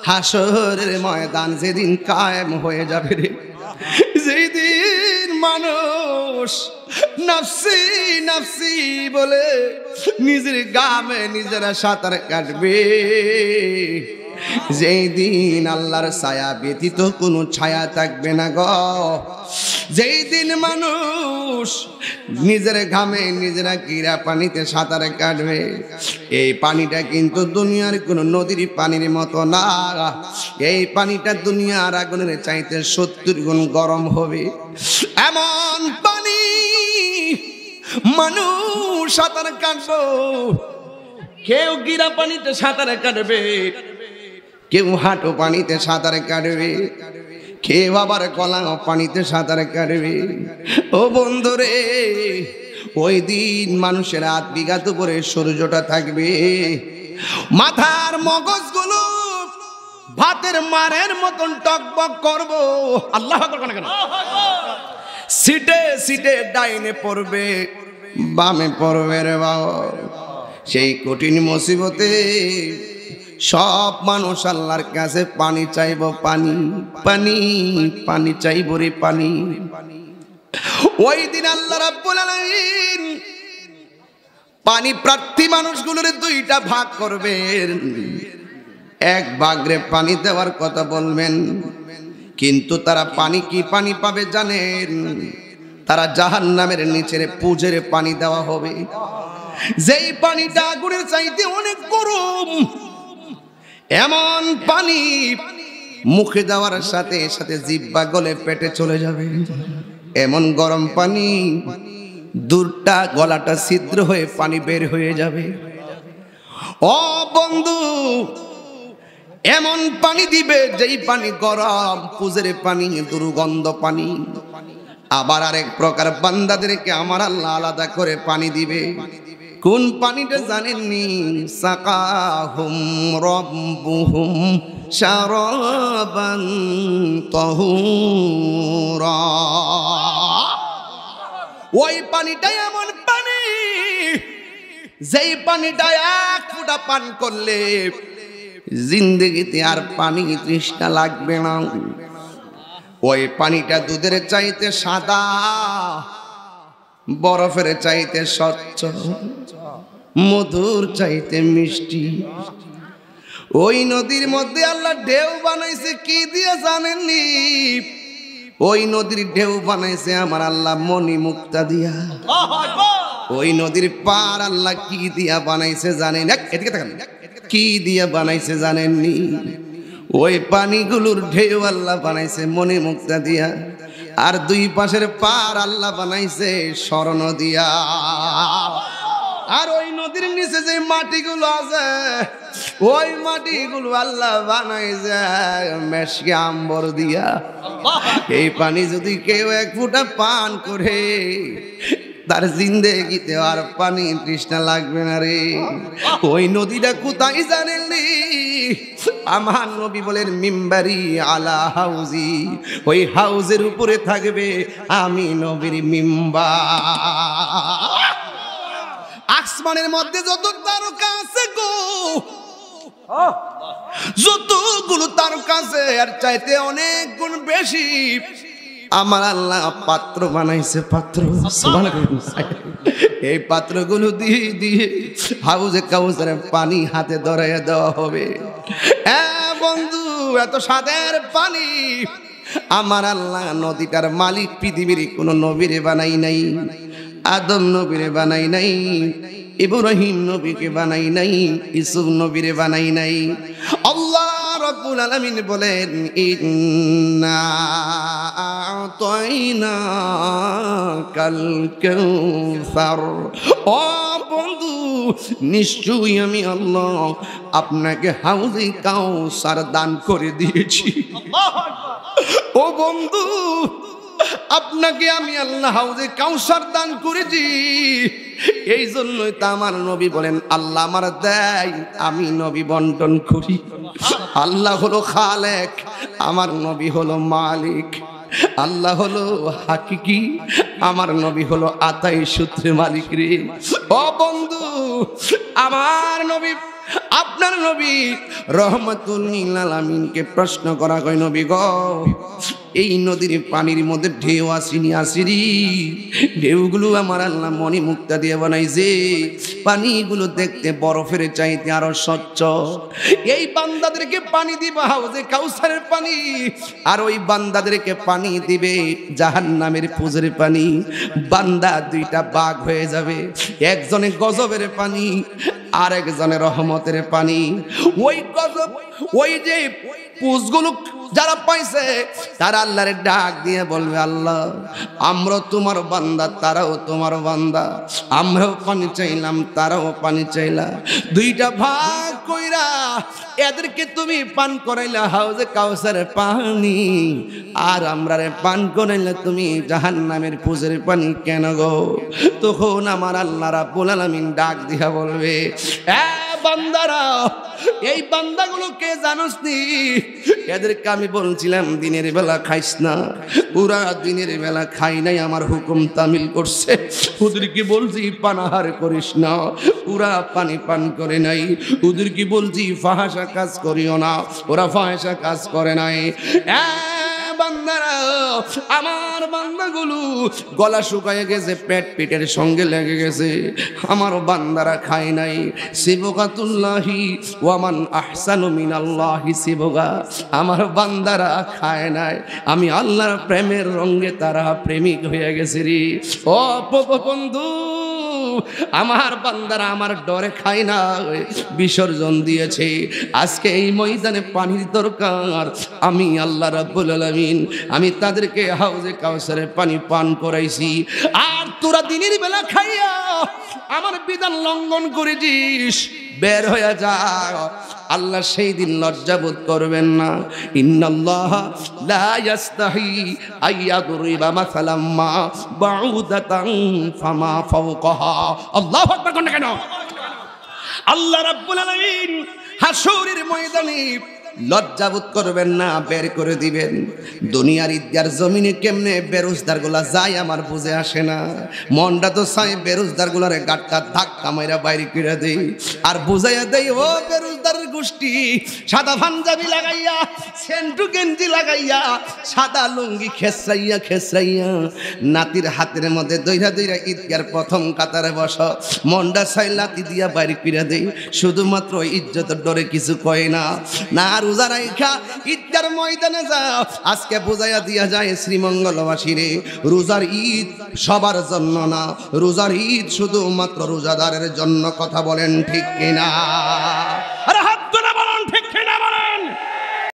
হাসরের ময়দান যেদিন কায়েম হয়ে যাবে রে, যেই দিন মানুষ নফসি নফসি বলে নিজের গামে নিজেরা সাঁতার কাটবে, যেই দিন আল্লাহর ছায়া ব্যতীত কোনো ছায়া থাকবে না গো, যেই দিন মানুষ নিজের ঘামে নিজেরা কিরা পানিতে সাঁতার কাটবে, এই পানিটা কিন্তু দুনিয়ার কোনো নদীর পানির মতো না, এই পানিটা দুনিয়ার আগুনের চাইতে 70 গুণ গরম হবে। এমন পানি মানুষ সাঁতার কাটবো, কেউ গিরা পানিতে সাঁতার কাটবে, কেউ হাঁটু পানিতে সাঁতার কাটবে, কেউ আবার কলা পানিতে সাঁতার কাটবে। ও বন্ধুরে, ওই দিন মানুষের 8 বিঘাত উপরে সূর্যটা থাকবে, মাথার মগজগুলো ভাতের মারের মতন টকবক করব। আল্লাহ আকবার কেন? সিটে সিটে ডাইনে পড়বে, বামে পড়বে রে বাবা। সেই কঠিন মুসিবতে সব মানুষ আল্লাহর কাছে পানি চাইব, পানি পানি পানি চাইব রে পানি। ওই দিন আল্লাহ রাব্বুল আলামিন পানি প্রার্থী মানুষগুলোর 2টা ভাগ করবেন, এক ভাগরে পানি দেওয়ার কথা বলবেন, কিন্তু তারা পানি কি পানি পাবে জানেন? তারা জাহান্নামের নিচের পুজের পানি দেওয়া হবে, যেই পানিটা আগুনের চাইতে অনেক গরম। এমন পানি মুখে দেওয়ার সাথে সাথে জিহ্বা গলে পেটে চলে যাবে, এমন গরম পানি, দূরটা গলাটা ছিদ্র হয়ে পানি বের হয়ে যাবে। ও বন্ধু, এমন পানি দিবে যেই পানি গরম, পুজের পানি, দুর্গন্ধ পানি। আবার আরেক প্রকার বান্দাদেরকে আমার আল্লাহ আলাদা করে পানি দিবে, কোন পানিটা জানেননি? সাকাহুম রাব্বুহুম শারাবান তাহুরা। ওই পানিটাই এমন পানি, যেই পানিটা 1 ফোঁটা পান করলে জিন্দেগিতে আর পানি তৃষ্ণা লাগবে না। ওই পানিটা দুধের চাইতে সাদা, বরফের চাইতে স্বচ্ছ, মধুর চাইতে মিষ্টি। ওই নদীর মধ্যে আল্লাহ ঢেউ বানাইছে কি দিয়ে জানেননি? ওই নদীর ঢেউ বানাইছে আমার আল্লাহ মণি মুক্তা দিয়া। ওই নদীর পার আল্লাহ কি দিয়া বানাইছে জানেন? এদিকে তাকান, কি দিয়া বানাইছে জানেননি? ওই পানিগুলোর ঢেউ আল্লাহ বানাইছে মণি মুক্তা দিয়া, আর 2 পাশের পার আল্লাহ বানাইছে স্বর্ণ দিয়া। আর ওই নদীর নিচে যে মাটিগুলো আছে, ওই মাটিগুলো আল্লাহ বানাইছে মেশকে আম্বর দিয়া। এই পানি যদি কেউ 1 ফোঁটা পান করে, তার জিন্দেগিতে আর পানি তৃষ্ণা লাগবে না রে। ওই নদীটা কোথায় জানেননি? আমার নবী বলেন মিম্বারি আলা হাউজি, ওই হাউজের উপরে থাকবে আমি নবীর মিম্বার। আসমানের মধ্যে যত তারকা আছে গো, যতগুলো তারকা আছে আর চাইতে অনেক গুণ বেশি আমার আল্লাহ পাত্র বানাইছে, পাত্র। এই পাত্রগুলো দিয়ে দিয়ে হাউজে কাউসারের পানি হাতে ধরাইয়া দেওয়া হবে। বন্ধু, এত স্বাদের পানি আমার আল্লাহ নদীটার মালিক পৃথিবীর কোন নবীরে বানাই নাই, আদম নবীরে বানাই নাই, ইব্রাহিম নবীকে বানাই নাই, ইউসুফ নবীরে বানাই নাই। আল্লাহ রাব্বুল আলামিন বলেন ইন্না আ'তাইনাকাল কাউসার। ও বন্ধু, নিশ্চয়ই আমি আল্লাহ আপনাকে হাউজে কাউসার দান করে দিয়েছি। ও বন্ধু, আপনাকে আমি আল্লাহ হাউজে কাউসার দান করেছি। এই জন্যই তো আমার নবী বলেন আল্লাহ আমার দেয়, আমি নবী বন্টন করি। আল্লাহ হলো খালেক, আমার নবী হলো মালিক। আল্লাহ হলো হাকিকি, আমার নবী হলো আতাই সূত্রে মালিক রে। ও বন্ধু, আমার নবী আপনার নবী রহমাতুল লিল আলামিনকে প্রশ্ন করা কই নবী গো এই নদীর পানির মধ্যে ঢেউ আসিনি আসিরি ঢেউগুলো আমার আল্লাহ মনি মুক্তা দিয়ে বানাইছে পানিগুলো দেখতে বরফের চাইতে আরো স্বচ্ছ এই বান্দাদেরকে পানি দিবা হাউজে কাউসারের পানি আর ওই বান্দাদেরকে পানি দিবে জাহান্নামের পুজের পানি বান্দা দুইটা বাঘ হয়ে যাবে একজনে গজবের পানি আর একজনে রহমতের পানি ওই গজব ওই যে পুজগুলো যারা পাইছে তারা আল্লাহরে ডাক দিয়ে বলবে আল্লাহ আমরা তোমার বান্দা তারাও তোমার বান্দা আমরাও পানি চাইলাম তারাও পানি চাইলা দুইটা ভাগ কইরা এদেরকে তুমি পান করাইলা হাউজে কাউসারের পানি আর আমরারে পান করাইলা তুমি জাহান্নামের পুজের পানি কেন গো তখন আমার আল্লাহ রাব্বুল আলামিন ডাক দিয়া বলবে এ বান্দারা এই বান্দাগুলো কে জানোস নি এদেরকে আমি বলছিলাম দিনের বেলা খাইস না পুরা দিনের বেলা খাই নাই আমার হুকুম তামিল করছে ওদেরকে বলছি পানাহার করিস না পুরা পানি পান করে নাই ওদেরকে বলছি ফাহাসা কাজ করিও না ওরা ফাহাসা কাজ করে নাই বান্দারা আমার বান্দাগুলো গলা শুকায় গেছে পেট পেটের সঙ্গে লেগে গেছে আমার বান্দারা খায় নাই সিবগাতুল্লাহি ওয়ামান আহসানু মিনাল্লাহি সিবগা আমার বান্দারা খায় নাই আমি আল্লাহর প্রেমের রঙে তারা প্রেমিক হয়ে গেছে রে ও বন্ধু আমার বান্দারা আমার ডরে খায় না বিসর্জন দিয়েছে আজকে এই ময়দানে পানির দরকার আমি আল্লাহ রাব্বুল আলামিন আমি তাদেরকে হাউজে কাউসারের পানি পান করাইছি আর তোরা দিনের বেলা খাইয়া আমার বিধান লঙ্ঘন করেছিস বের হয়ে যা আল্লাহ সেই দিন লজ্জাবোধ করবেন না ইন্নাল্লাহ লা ইস্তাহি আইয়াদুরিবা মাসালাম মা বাউদাতান ফামা ফাওকাহা আল্লাহু আকবার কোন কেন আল্লাহ রাব্বুল আলামিন হাসরের ময়দানে লজ্জাবোধ করবেন না বের করে দিবেন দুনিয়ার ঈদগার জমিনে কেমনে বেরোজদার গুলা যায় আমার বুঝে আসে না মনটা তো চাই বেরোজদার গুলারে গাটটা ধাক্কা মাইরা বাইরে করে দেই আর বুঝাইয়া দেই ও বেরোজদারের গোষ্ঠী সাদা পাঞ্জাবি লাগাইয়া সেন্টু গেঞ্জি লাগাইয়া সাদা লুঙ্গি খেসরাইয়া নাতির হাতের মধ্যে দইরা দইরা ঈদগার প্রথম কাতারে বস মনটা চাই লাতি দিয়া বাইরে করে দেই শুধুমাত্র ইজ্জতের ডরে কিছু কয় না না রোজা রাইখা ঈদগার ময়দানে যাও আজকে বুঝাইয়া দিয়া যায় শ্রীমঙ্গলবাসী রে রোজার ঈদ সবার জন্য না রোজার ঈদ শুধুমাত্র রোজাদারের জন্য কথা বলেন ঠিক কিনা